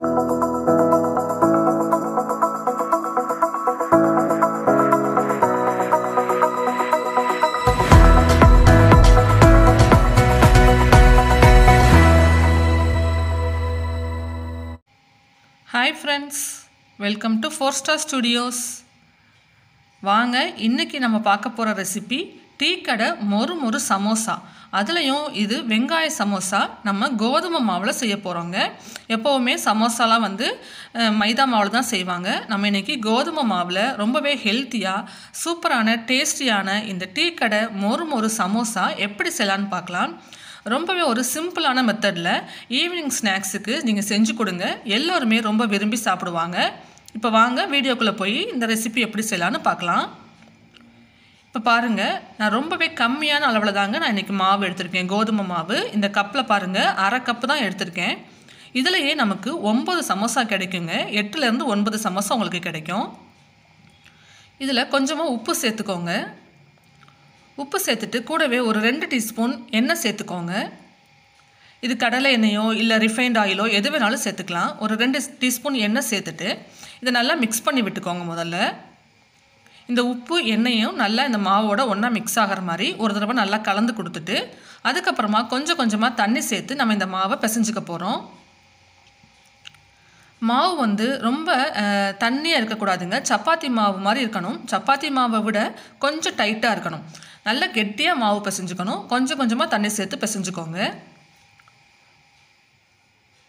Hi friends, welcome to 4-Star Studios. வாங்க இன்னைக்கு நம்ம பார்க்க போற ரெசிபி டீ கடை மொறு சமோசா. அதுலயும் இது வெங்காய சமோசா நம்ம கோதுமை மாவுல செய்ய போறோங்க. எப்பவுமே சமோசாலாம் மைதா மாவுல தான் செய்வாங்க. நம்ம இன்னைக்கு கோதுமை மாவுல ரொம்பவே ஹெல்த்தியா சூப்பரான டேஸ்டியான இந்த டீ கடை மொறு சமோசா எப்படி செய்யலாம்னு பார்க்கலாம். ரொம்பவே ஒரு சிம்பிளான மெத்தடில் ஈவினிங் ஸ்நாக்ஸுக்கு நீங்கள் செஞ்சு கொடுங்க. எல்லோருமே ரொம்ப விரும்பி சாப்பிடுவாங்க. இப்போ வாங்க வீடியோக்குள்ளே போய் இந்த ரெசிபி எப்படி செய்யலான்னு பார்க்கலாம். இப்போ பாருங்கள், நான் ரொம்பவே கம்மியான அளவில் தாங்க நான் இன்றைக்கி மாவு எடுத்திருக்கேன். கோதுமை மாவு இந்த கப்பில் பாருங்கள், அரை கப்பு தான் எடுத்திருக்கேன். இதிலையே நமக்கு 9 சமோசா கிடைக்குங்க. 8லேருந்து 9 சமோசா உங்களுக்கு கிடைக்கும். இதில் கொஞ்சமாக உப்பு சேர்த்துக்கோங்க. உப்பு சேர்த்துட்டு கூடவே ஒரு 2 டீஸ்பூன் எண்ணெய் சேர்த்துக்கோங்க. இது கடலை எண்ணெயோ இல்லை ரிஃபைண்ட் ஆயிலோ எது வேணாலும் சேர்த்துக்கலாம். ஒரு 2 டீஸ்பூன் எண்ணெய் சேர்த்துட்டு இதை நல்லா மிக்ஸ் பண்ணி விட்டுக்கோங்க. முதல்ல இந்த உப்பு எண்ணெயும் நல்லா இந்த மாவோட ஒன்றா மிக்ஸ் ஆகிற மாதிரி ஒரு தடவை நல்லா கலந்து கொடுத்துட்டு அதுக்கப்புறமா கொஞ்சம் கொஞ்சமாக தண்ணி சேர்த்து நம்ம இந்த மாவை பிசைஞ்சிக்க போகிறோம். மாவு ரொம்ப தண்ணியாக இருக்கக்கூடாதுங்க. சப்பாத்தி மாவு மாதிரி இருக்கணும். சப்பாத்தி மாவை விட கொஞ்சம் டைட்டாக இருக்கணும். நல்லா கெட்டியாக மாவு பிசைஞ்சுக்கணும். கொஞ்சம் கொஞ்சமாக தண்ணி சேர்த்து பிசைஞ்சுக்கோங்க.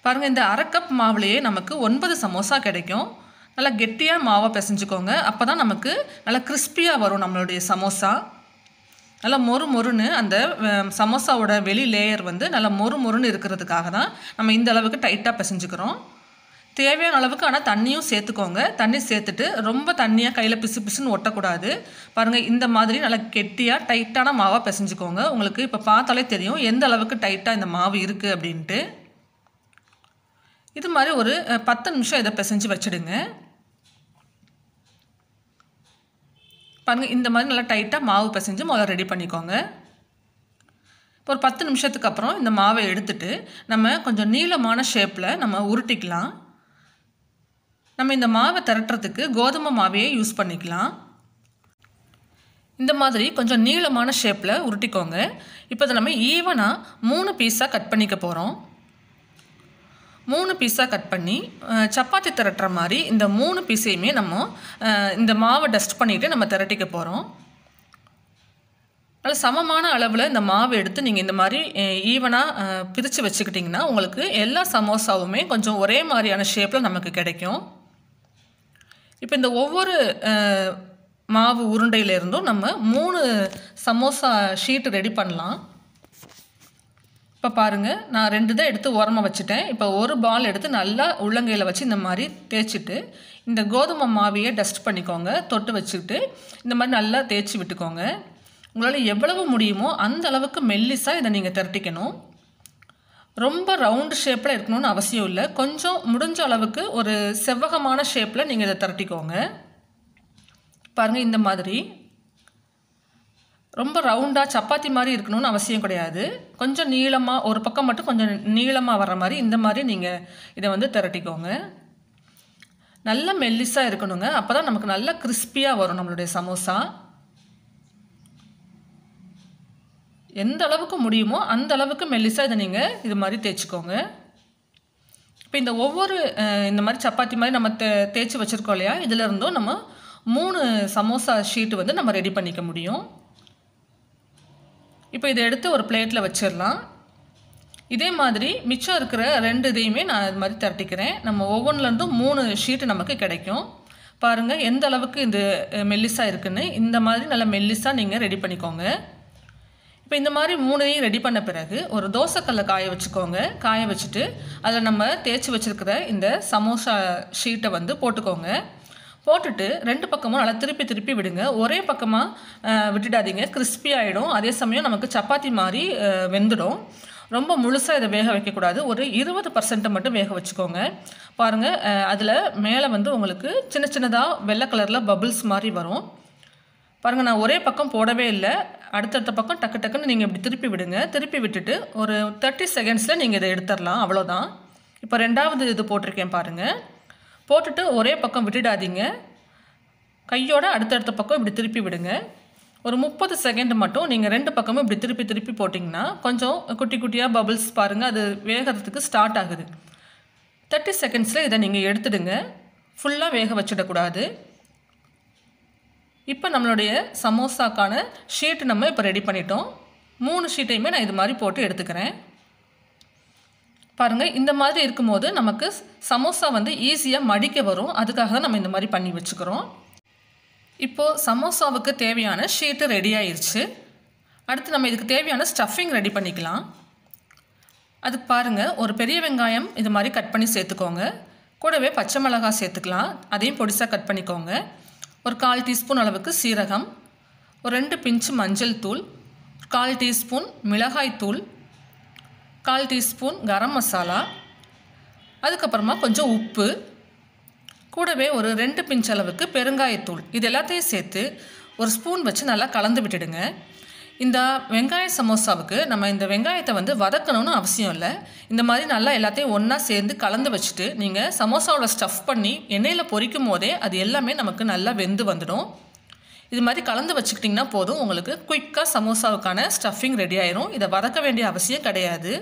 பாருங்கள், இந்த அரை கப் மாவுலேயே நமக்கு 9 சமோசா கிடைக்கும். நல்லா கெட்டியாக மாவை பிசைஞ்சுக்கோங்க. அப்போ தான் நமக்கு நல்லா கிறிஸ்பியாக வரும் நம்மளுடைய சமோசா. நல்லா மொறுன்னு அந்த சமோசாவோட வெளி லேயர் நல்லா மொறுன்னு இருக்கிறதுக்காக தான் நம்ம இந்த அளவுக்கு டைட்டாக பிசைஞ்சுக்கிறோம். தேவையான அளவுக்கு ஆனால் தண்ணியும் சேர்த்துக்கோங்க. தண்ணி சேர்த்துட்டு ரொம்ப தண்ணியாக கையில் பிசுன்னு ஒட்டக்கூடாது. பாருங்கள், இந்த மாதிரி நல்லா கெட்டியாக டைட்டான மாவாக பிசைஞ்சுக்கோங்க. உங்களுக்கு இப்போ பார்த்தாலே தெரியும் எந்த அளவுக்கு டைட்டாக இந்த மாவு இருக்குது அப்படின்ட்டு. இது மாதிரி ஒரு 10 நிமிஷம் இதை பிசைஞ்சு வச்சுடுங்க. பாருங்கள், இந்த மாதிரி நல்லா டைட்டாக மாவு பிசைஞ்சு முதல்ல ரெடி பண்ணிக்கோங்க. இப்போ ஒரு 10 நிமிஷத்துக்கு அப்புறம் இந்த மாவை எடுத்துட்டு நம்ம கொஞ்சம் நீளமான ஷேப்பில் நம்ம உருட்டிக்கலாம். நம்ம இந்த மாவை திரட்டுறதுக்கு கோதுமை மாவையே யூஸ் பண்ணிக்கலாம். இந்த மாதிரி கொஞ்சம் நீளமான ஷேப்பில் உருட்டிக்கோங்க. இப்போ இதை நம்ம ஈவனாக 3 பீஸாக கட் பண்ணிக்க போகிறோம். 3 பீஸாக கட் பண்ணி சப்பாத்தி திரட்டுற மாதிரி இந்த 3 பீஸையுமே நம்ம இந்த மாவை டஸ்ட் பண்ணிவிட்டு நம்ம திரட்டிக்க போகிறோம். நல்ல சமமான அளவில் இந்த மாவு எடுத்து நீங்கள் இந்த மாதிரி ஈவனாக பிரித்து வச்சுக்கிட்டிங்கன்னா உங்களுக்கு எல்லா சமோசாவுமே கொஞ்சம் ஒரே மாதிரியான ஷேப்பில் நமக்கு கிடைக்கும். இப்போ இந்த ஒவ்வொரு மாவு உருண்டையிலேருந்தும் நம்ம 3 சமோசா ஷீட் ரெடி பண்ணலாம். இப்போ பாருங்கள், நான் 2 தான் எடுத்து ஓரமாக வச்சுட்டேன். இப்போ ஒரு பால் எடுத்து நல்லா உள்ளங்கையில் வச்சு இந்த மாதிரி தேய்ச்சிட்டு இந்த கோதுமை மாவையே டஸ்ட் பண்ணிக்கோங்க. தொட்டு வச்சுக்கிட்டு இந்த மாதிரி நல்லா தேய்ச்சி விட்டுக்கோங்க. உங்களால் எவ்வளவு முடியுமோ அந்த அளவுக்கு மெல்லிஸாக இதை நீங்கள் திரட்டிக்கணும். ரொம்ப ரவுண்டு ஷேப்பில் இருக்கணும்னு அவசியம் இல்லை. கொஞ்சம் முடிஞ்ச அளவுக்கு ஒரு செவ்வகமான ஷேப்பில் நீங்கள் இதை திரட்டிக்கோங்க. பாருங்கள், இந்த மாதிரி ரொம்ப ரவுண்டாக சப்பாத்தி மாதிரி இருக்கணும்னு அவசியம் கிடையாது. கொஞ்சம் நீளமாக ஒரு பக்கம் மட்டும் கொஞ்சம் நீளமாக வர்ற மாதிரி இந்த மாதிரி நீங்கள் இதை திரட்டிக்கோங்க. நல்ல மெல்லிஸாக இருக்கணுங்க. அப்போ தான் நமக்கு நல்லா கிறிஸ்பியாக வரும் நம்மளுடைய சமோசா. எந்த அளவுக்கு முடியுமோ அந்த அளவுக்கு மெல்லிஸாக இதை நீங்கள் இது மாதிரி தேய்ச்சிக்கோங்க. இப்போ இந்த ஒவ்வொரு இந்த மாதிரி சப்பாத்தி மாதிரி நம்ம தேய்ச்சி வச்சுருக்கோம் இல்லையா, இதில் இருந்தும் நம்ம 3 சமோசா ஷீட்டு நம்ம ரெடி பண்ணிக்க முடியும். இப்போ இதை எடுத்து ஒரு பிளேட்டில் வச்சிடலாம். இதே மாதிரி மிச்சம் இருக்கிற 2 இதையுமே நான் இது மாதிரி திரட்டிக்கிறேன். நம்ம ஒவ்வொன்றுலேருந்தும் 3 ஷீட்டு நமக்கு கிடைக்கும். பாருங்கள் எந்த அளவுக்கு இது மெல்லிஸாக இருக்குன்னு. இந்த மாதிரி நல்லா மெல்லிஸாக நீங்கள் ரெடி பண்ணிக்கோங்க. இப்போ இந்த மாதிரி 3ஐயும் ரெடி பண்ண பிறகு ஒரு தோசைக்கல்லை காய வச்சுக்கோங்க. காய வச்சுட்டு அதில் நம்ம தேய்ச்சி வச்சுருக்கிற இந்த சமோசா ஷீட்டை போட்டுக்கோங்க. போட்டுட்டு 2 பக்கமும் நல்லா திருப்பி விடுங்க. ஒரே பக்கமாக விட்டுடாதீங்க, கிறிஸ்பி ஆகிடும். அதே சமயம் நமக்கு சப்பாத்தி மாதிரி வெந்துடும். ரொம்ப முழுசாக இதை வேக வைக்கக்கூடாது. ஒரு 20% மட்டும் வேக வச்சுக்கோங்க. பாருங்கள், அதில் மேலே உங்களுக்கு சின்னதாக வெள்ளை கலரில் பபிள்ஸ் மாதிரி வரும். பாருங்கள், நான் ஒரே பக்கம் போடவே இல்லை. அடுத்தடுத்த பக்கம் டக்குன்னு நீங்கள் இப்படி திருப்பி விடுங்க. திருப்பி விட்டுட்டு ஒரு 30 செகண்ட்ஸில் நீங்கள் இதை எடுத்துடலாம். அவ்வளோதான். இப்போ ரெண்டாவது இது போட்டிருக்கேன் பாருங்கள். போட்டுட்டு ஒரே பக்கம் விட்டுடாதீங்க. கையோட அடுத்தடுத்த பக்கம் இப்படி திருப்பி விடுங்க. ஒரு 30 செகண்ட் மட்டும் நீங்கள் 2 பக்கமும் இப்படி திருப்பி திருப்பி போட்டிங்கன்னா கொஞ்சம் குட்டி குட்டியாக பபிள்ஸ் பாருங்கள், அது வேகிறதுக்கு ஸ்டார்ட் ஆகுது. 30 செகண்ட்ஸில் இதை நீங்கள் எடுத்துடுங்க. ஃபுல்லாக வேக வச்சிடக்கூடாது. இப்போ நம்மளுடைய சமோசாக்கான ஷீட்டு நம்ம இப்போ ரெடி பண்ணிட்டோம். 3 ஷீட்டையுமே நான் இது மாதிரி போட்டு எடுத்துக்கிறேன். பாருங்கள், இந்த மாதிரி இருக்கும்போது நமக்கு சமோசா வந்து ஈஸியாக மடிக்க வரும். அதுக்காக தான் நம்ம இந்த மாதிரி பண்ணி வச்சுக்கிறோம். இப்போது சமோசாவுக்கு தேவையான ஷீட்டு ரெடி ஆயிடுச்சு. அடுத்து நம்ம இதுக்கு தேவையான ஸ்டஃபிங் ரெடி பண்ணிக்கலாம். அதுக்கு பாருங்கள், ஒரு பெரிய வெங்காயம் இது மாதிரி கட் பண்ணி சேர்த்துக்கோங்க. கூடவே பச்சை மிளகாய் சேர்த்துக்கலாம், அதையும் பொடிசாக கட் பண்ணிக்கோங்க. ஒரு 1/4 டீஸ்பூன் அளவுக்கு சீரகம், ஒரு 2 பிஞ்சு மஞ்சள் தூள், 1/4 டீஸ்பூன் மிளகாய் தூள், 1/4 டீஸ்பூன் கரம் மசாலா, அதுக்கப்புறமா கொஞ்சம் உப்பு, கூடவே ஒரு 2 பிஞ்ச் அளவுக்கு பெருங்காயத்தூள். இது எல்லாத்தையும் சேர்த்து ஒரு ஸ்பூன் வச்சு நல்லா கலந்து விட்டுடுங்க. இந்த வெங்காய சமோசாவுக்கு நம்ம இந்த வெங்காயத்தை வந்து வதக்கணும்னு அவசியம் இல்லை. இந்த மாதிரி நல்லா எல்லாத்தையும் ஒன்றா சேர்ந்து கலந்து வச்சுட்டு நீங்கள் சமோசாவில் ஸ்டஃப் பண்ணி எண்ணெயில் பொரிக்கும் போதே அது எல்லாமே நமக்கு நல்லா வெந்து வந்துடும். இது மாதிரி கலந்து வச்சுக்கிட்டிங்கன்னா போதும், உங்களுக்கு குயிக்காக சமோசாவுக்கான ஸ்டஃபிங் ரெடி ஆயிரும். இதை வதக்க வேண்டிய அவசியம் கிடையாது.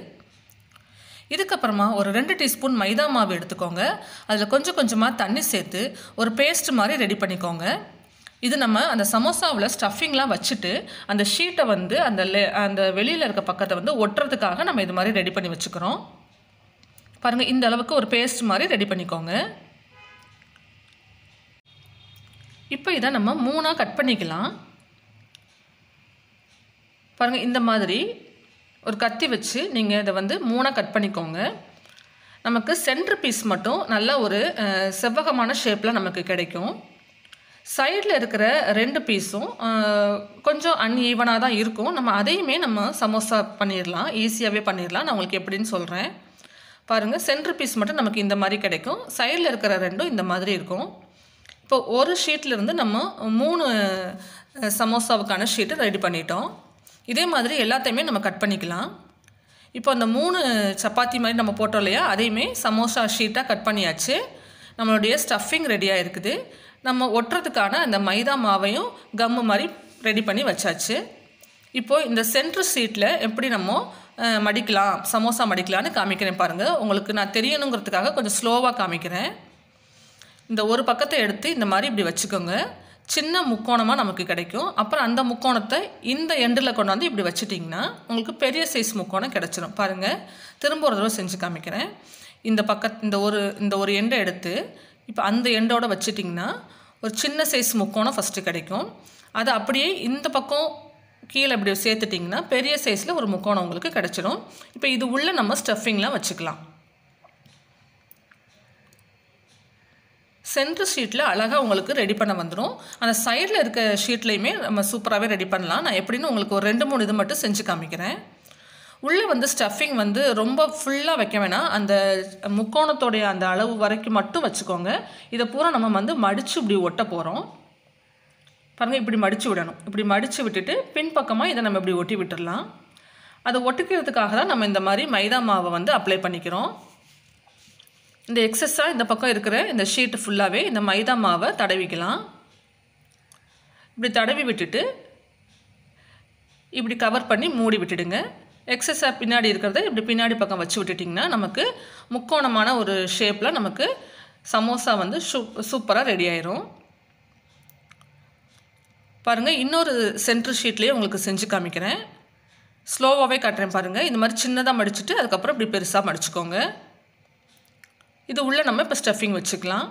இதுக்கப்புறமா ஒரு 2 டீஸ்பூன் மைதா மாவு எடுத்துக்கோங்க. அதில் கொஞ்சம் கொஞ்சமாக தண்ணி சேர்த்து ஒரு பேஸ்ட் மாதிரி ரெடி பண்ணிக்கோங்க. இது நம்ம அந்த சமோசாவில் ஸ்டஃபிங்லாம் வச்சுட்டு அந்த ஷீட்டை வந்து அந்த வெளியில் இருக்க பக்கத்தை வந்து ஒட்டுறதுக்காக நம்ம இது மாதிரி ரெடி பண்ணி வச்சுக்கிறோம். பாருங்கள், இந்த அளவுக்கு ஒரு பேஸ்ட் மாதிரி ரெடி பண்ணிக்கோங்க. இப்போ இதை நம்ம 3ஆக கட் பண்ணிக்கலாம். பாருங்கள், இந்த மாதிரி ஒரு கத்தி வச்சு நீங்கள் இதை வந்து 3ஆக கட் பண்ணிக்கோங்க. நமக்கு சென்டர் பீஸ் மட்டும் நல்ல ஒரு செவ்வகமான ஷேப்பில் நமக்கு கிடைக்கும். சைடில் இருக்கிற 2 பீஸும் கொஞ்சம் அன்ஈவனாக தான் இருக்கும். நம்ம அதையுமே நம்ம சமோசா பண்ணிடலாம், ஈஸியாகவே பண்ணிடலாம். நான் உங்களுக்கு எப்படின்னு சொல்கிறேன். பாருங்கள், சென்டர் பீஸ் மட்டும் நமக்கு இந்த மாதிரி கிடைக்கும், சைடில் இருக்கிற 2ம் இந்த மாதிரி இருக்கும். இப்போ ஒரு ஷீட்லேருந்து நம்ம 3 சமோசாவுக்கான ஷீட்டு ரெடி பண்ணிட்டோம். இதே மாதிரி எல்லாத்தையுமே நம்ம கட் பண்ணிக்கலாம். இப்போ அந்த 3 சப்பாத்தி மாதிரி நம்ம போட்டோம் இல்லையா, அதையுமே சமோசா ஷீட்டாக கட் பண்ணியாச்சு. நம்மளுடைய ஸ்டஃபிங் ரெடியாக இருக்குது. நம்ம ஒட்டுறதுக்கான அந்த மைதா மாவையும் கம்மு மாதிரி ரெடி பண்ணி வச்சாச்சு. இப்போது இந்த சென்ட்ரு ஷீட்டில் எப்படி நம்ம மடிக்கலாம், சமோசா மடிக்கலான்னு காமிக்கிறேன் பாருங்கள். உங்களுக்கு நான் தெரியணுங்கிறதுக்காக கொஞ்சம் ஸ்லோவாக காமிக்கிறேன். இந்த ஒரு பக்கத்தை எடுத்து இந்த மாதிரி இப்படி வச்சுக்கோங்க. சின்ன முக்கோணமாக நமக்கு கிடைக்கும். அப்புறம் அந்த முக்கோணத்தை இந்த எண்டில் கொண்டாந்து இப்படி வச்சுட்டிங்கன்னா உங்களுக்கு பெரிய சைஸ் முக்கோணம் கிடச்சிரும். பாருங்கள், திரும்ப ஒரு தடவை செஞ்சு காமிக்கிறேன். இந்த ஒரு எண்டை எடுத்து இப்போ அந்த எண்டோட வச்சுட்டிங்கன்னா ஒரு சின்ன சைஸ் முக்கோணம் ஃபஸ்ட்டு கிடைக்கும். அதை அப்படியே இந்த பக்கம் கீழே இப்படி சேர்த்துட்டிங்கன்னா பெரிய சைஸில் ஒரு முக்கோணம் உங்களுக்கு கிடச்சிடும். இப்போ இது உள்ளே நம்ம ஸ்டஃபிங்லாம் வச்சுக்கலாம். சென்ட்ரு ஷீட்டில் அழகாக உங்களுக்கு ரெடி பண்ண வந்துடும். அந்த சைடில் இருக்க ஷீட்லேயுமே நம்ம சூப்பராகவே ரெடி பண்ணலாம். நான் எப்படின்னு உங்களுக்கு ஒரு 2-3 இது மட்டும் செஞ்சு காமிக்கிறேன். உள்ளே வந்து ஸ்டஃபிங் வந்து ரொம்ப ஃபுல்லாக வைக்க வேணாம், அந்த முக்கோணத்தோடைய அந்த அளவு வரைக்கும் மட்டும் வச்சுக்கோங்க. இதை பூரா நம்ம வந்து மடித்து இப்படி ஒட்ட போகிறோம். பாருங்கள், இப்படி மடித்து விடணும். இப்படி மடித்து விட்டுட்டு பின்பக்கமாக இதை நம்ம இப்படி ஒட்டி விட்டுடலாம். அதை ஒட்டிக்கிறதுக்காக தான் நம்ம இந்த மாதிரி மைதா மாவை வந்து அப்ளை பண்ணிக்கிறோம். இந்த எக்ஸஸாக இந்த பக்கம் இருக்கிற இந்த ஷீட்டு ஃபுல்லாகவே இந்த மைதா மாவை தடவிக்கலாம். இப்படி தடவி விட்டுட்டு இப்படி கவர் பண்ணி மூடி விட்டுடுங்க. எக்ஸஸாக பின்னாடி இருக்கிறத இப்படி பின்னாடி பக்கம் வச்சு விட்டுட்டிங்கன்னா நமக்கு முக்கோணமான ஒரு ஷேப்பில் நமக்கு சமோசா வந்து சூப்பராக ரெடி ஆயிரும். பாருங்கள், இன்னொரு சென்ட்ரு ஷீட்லேயே உங்களுக்கு செஞ்சு காமிக்கிறேன். ஸ்லோவாகவே காட்டுறேன் பாருங்கள். இந்த மாதிரி சின்னதாக மடிச்சுட்டு அதுக்கப்புறம் இப்படி பெருசாக மடிச்சுக்கோங்க. இது உள்ளே நம்ம இப்போ ஸ்டஃபிங் வச்சுக்கலாம்.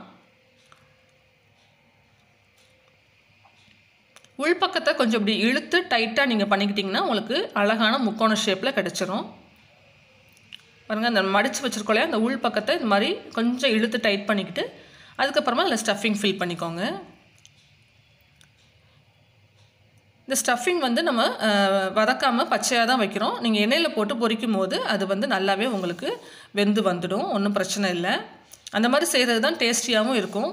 உள்பக்கத்தை கொஞ்சம் இப்படி இழுத்து டைட்டாக நீங்கள் பண்ணிக்கிட்டிங்கன்னா உங்களுக்கு அழகான முக்கோண ஷேப்பில் கிடச்சிரும். பாருங்கள், அந்த மடித்து வச்சுருக்கோலையா அந்த உள் பக்கத்தை இந்த மாதிரி கொஞ்சம் இழுத்து டைட் பண்ணிக்கிட்டு அதுக்கப்புறமா அதில் ஸ்டஃபிங் ஃபில் பண்ணிக்கோங்க. இந்த ஸ்டஃபிங் வந்து நம்ம வதக்காமல் பச்சையாக தான் வைக்கிறோம். நீங்கள் எண்ணெயில் போட்டு பொரிக்கும் போது அது வந்து நல்லாவே உங்களுக்கு வெந்து வந்துடும், ஒன்றும் பிரச்சனை இல்லை. அந்த மாதிரி செய்கிறது தான் டேஸ்டியாகவும் இருக்கும்.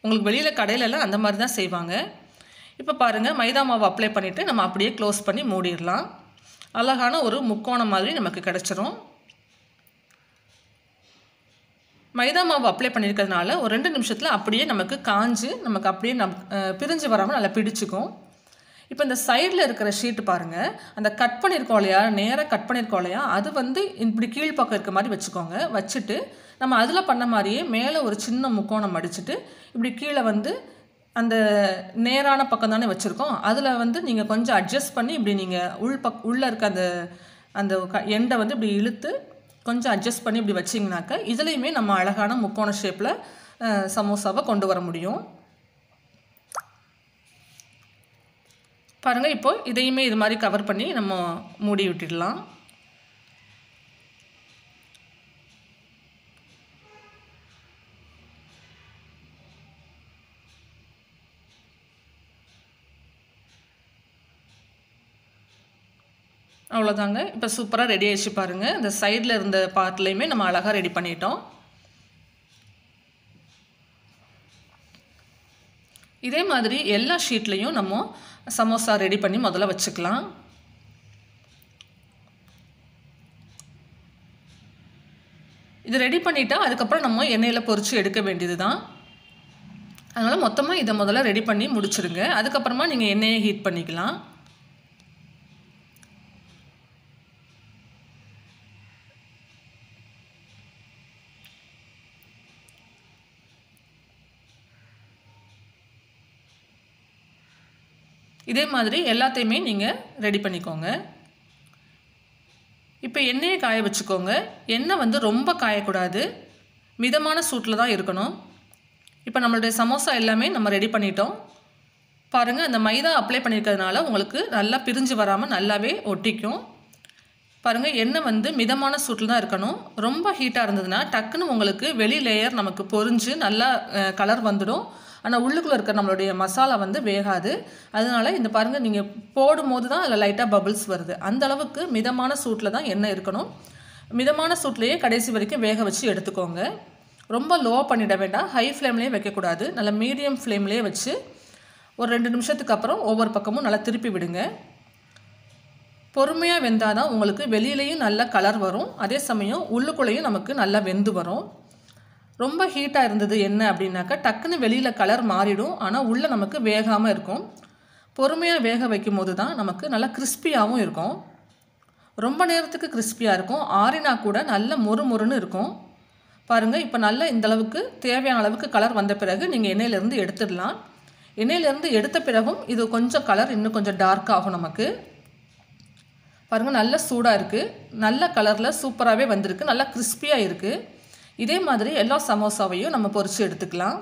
உங்களுக்கு வெளியில் கடையிலலாம் அந்த மாதிரி தான் செய்வாங்க. இப்போ பாருங்கள், மைதா மாவு அப்ளை பண்ணிவிட்டு நம்ம அப்படியே க்ளோஸ் பண்ணி மூடிடலாம். அழகான ஒரு முக்கோணம் மாதிரி நமக்கு கிடச்சிரும். மைதா மாவு அப்ளை பண்ணியிருக்கிறதுனால ஒரு 2 நிமிஷத்தில் அப்படியே நமக்கு காஞ்சு நமக்கு அப்படியே பிரிஞ்சு வராமல் நல்லா பிடிச்சிக்கும். இப்போ இந்த சைடில் இருக்கிற ஷீட்டு பாருங்கள், அந்த கட் பண்ணியிருக்கோம் இல்லையா, நேராக கட் பண்ணியிருக்கோம் இல்லையா, அது வந்து இப்படி கீழ்ப்பக்கம் இருக்க மாதிரி வச்சுக்கோங்க. வச்சுட்டு நம்ம அதில் பண்ண மாதிரியே மேலே ஒரு சின்ன முக்கோணம் அடிச்சுட்டு இப்படி கீழே வந்து அந்த நேரான பக்கம் தானே வச்சுருக்கோம், அதில் வந்து நீங்கள் கொஞ்சம் அட்ஜஸ்ட் பண்ணி இப்படி நீங்கள் உள்ளே இருக்க அந்த அந்த எண்டை வந்து இப்படி இழுத்து கொஞ்சம் அட்ஜஸ்ட் பண்ணி இப்படி வச்சிங்கனாக்கா இதுலேயுமே நம்ம அழகான முக்கோண ஷேப்பில் சமோசாவை கொண்டு வர முடியும். பாருங்கள், இப்போ இதையுமே இது மாதிரி கவர் பண்ணி நம்ம மூடி விட்டுடலாம். அவ்வளோதாங்க. இப்போ சூப்பராக ரெடி ஆகிடுச்சு பாருங்கள். இந்த சைடில் இருந்த பார்ட்லேயுமே நம்ம அழகாக ரெடி பண்ணிட்டோம். இதே மாதிரி எல்லா ஷீட்லேயும் நம்ம சமோசா ரெடி பண்ணி முதல்ல வச்சுக்கலாம். இது ரெடி பண்ணிட்டா அதுக்கப்புறம் நம்ம எண்ணெயில் பொரித்து எடுக்க வேண்டியது தான். அதனால் மொத்தமாக இதை முதல்ல ரெடி பண்ணி முடிச்சிடுங்க. அதுக்கப்புறமா நீங்கள் எண்ணெயை ஹீட் பண்ணிக்கலாம். இதே மாதிரி எல்லாத்தையுமே நீங்கள் ரெடி பண்ணிக்கோங்க. இப்போ எண்ணெயை காய வச்சுக்கோங்க. எண்ணெய் வந்து ரொம்ப காயக்கூடாது, மிதமான சூட்டில் தான் இருக்கணும். இப்போ நம்மளுடைய சமோசா எல்லாமே நம்ம ரெடி பண்ணிட்டோம். பாருங்கள், அந்த மைதா அப்ளை பண்ணியிருக்கிறதுனால உங்களுக்கு நல்லா பிரிஞ்சு வராமல் நல்லாவே ஒட்டிக்கும். பாருங்கள், எண்ணெய் வந்து மிதமான சூட்டில் தான் இருக்கணும். ரொம்ப ஹீட்டாக இருந்ததுன்னா டக்குன்னு உங்களுக்கு வெளி லேயர் நமக்கு பொரிஞ்சு நல்லா கலர் வந்துடும். ஆனால் உள்ளுக்குள்ளே இருக்கிற நம்மளுடைய மசாலா வந்து வேகாது. அதனால் இந்த பாருங்கள், நீங்கள் போடும்போது தான் அதில் லைட்டாக பபிள்ஸ் வருது. அந்த அளவுக்கு மிதமான சூட்டில் தான் எண்ணெய் இருக்கணும். மிதமான சூட்லேயே கடைசி வரைக்கும் வேக வச்சு எடுத்துக்கோங்க. ரொம்ப லோ பண்ணிட வேண்டாம், ஹை ஃப்ளேம்லேயே வைக்கக்கூடாது. நல்லா மீடியம் ஃப்ளேம்லேயே வச்சு ஒரு 2 நிமிஷத்துக்கு அப்புறம் ஒவ்வொரு பக்கமும் நல்லா திருப்பி விடுங்க. பொறுமையாக வெந்தால் தான் உங்களுக்கு வெளியிலையும் நல்ல கலர் வரும், அதே சமயம் உள்ளுக்குள்ளேயும் நமக்கு நல்லா வெந்து வரும். ரொம்ப ஹீட்டாக இருந்தது என்ன அப்படின்னாக்கா டக்குன்னு வெளியில் கலர் மாறிடும், ஆனால் உள்ளே நமக்கு வேகாமல் இருக்கும். பொறுமையாக வேக வைக்கும் போது தான் நமக்கு நல்லா கிறிஸ்பியாகவும் இருக்கும். ரொம்ப நேரத்துக்கு கிறிஸ்பியாக இருக்கும், ஆறினா கூட நல்ல மொறுமொறுன்னு இருக்கும். பாருங்கள், இப்போ நல்லா இந்தளவுக்கு தேவையான அளவுக்கு கலர் வந்த பிறகு நீங்கள் எண்ணெயிலேருந்து எடுத்துடலாம். எண்ணெயிலேருந்து எடுத்த பிறகும் இது கொஞ்சம் கலர் இன்னும் கொஞ்சம் டார்க் ஆகும் நமக்கு. பாருங்கள், நல்ல சூடாக இருக்குது, நல்ல கலரில் சூப்பராகவே வந்திருக்கு, நல்லா கிறிஸ்பியாக இருக்குது. இதே மாதிரி எல்லா சமோசாவையும் நம்ம பொரித்து எடுத்துக்கலாம்.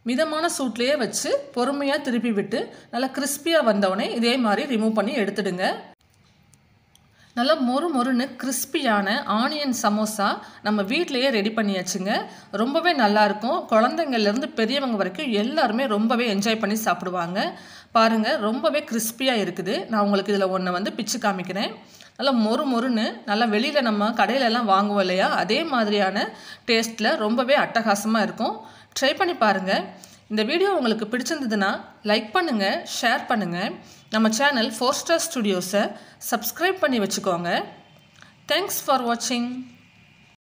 மிதமான சூட்லேயே வச்சு பொறுமையாக திருப்பி விட்டு நல்லா கிறிஸ்பியாக வந்தவுடனே இதே மாதிரி ரிமூவ் பண்ணி எடுத்துடுங்க. நல்லா மொறுன்னு கிறிஸ்பியான ஆனியன் சமோசா நம்ம வீட்டிலையே ரெடி பண்ணியாச்சுங்க. ரொம்பவே நல்லாயிருக்கும். குழந்தைங்கள்லேருந்து பெரியவங்க வரைக்கும் எல்லாருமே ரொம்பவே என்ஜாய் பண்ணி சாப்பிடுவாங்க. பாருங்கள், ரொம்பவே கிறிஸ்பியாக இருக்குது. நான் உங்களுக்கு இதில் ஒன்று வந்து பிச்சு காமிக்கிறேன். நல்லா மொறுன்னு நல்லா வெளியில் நம்ம கடையிலெல்லாம் வாங்குவோம் இல்லையா, அதே மாதிரியான டேஸ்ட்டில் ரொம்பவே அட்டகாசமாக இருக்கும். ட்ரை பண்ணி பாருங்கள். இந்த வீடியோ உங்களுக்கு பிடிச்சிருந்ததுன்னா லைக் பண்ணுங்கள், ஷேர் பண்ணுங்கள். நம்ம சேனல் 4 Star Studios சப்ஸ்கிரைப் பண்ணி வச்சுக்கோங்க. தேங்க்ஸ் ஃபார் வாட்சிங்.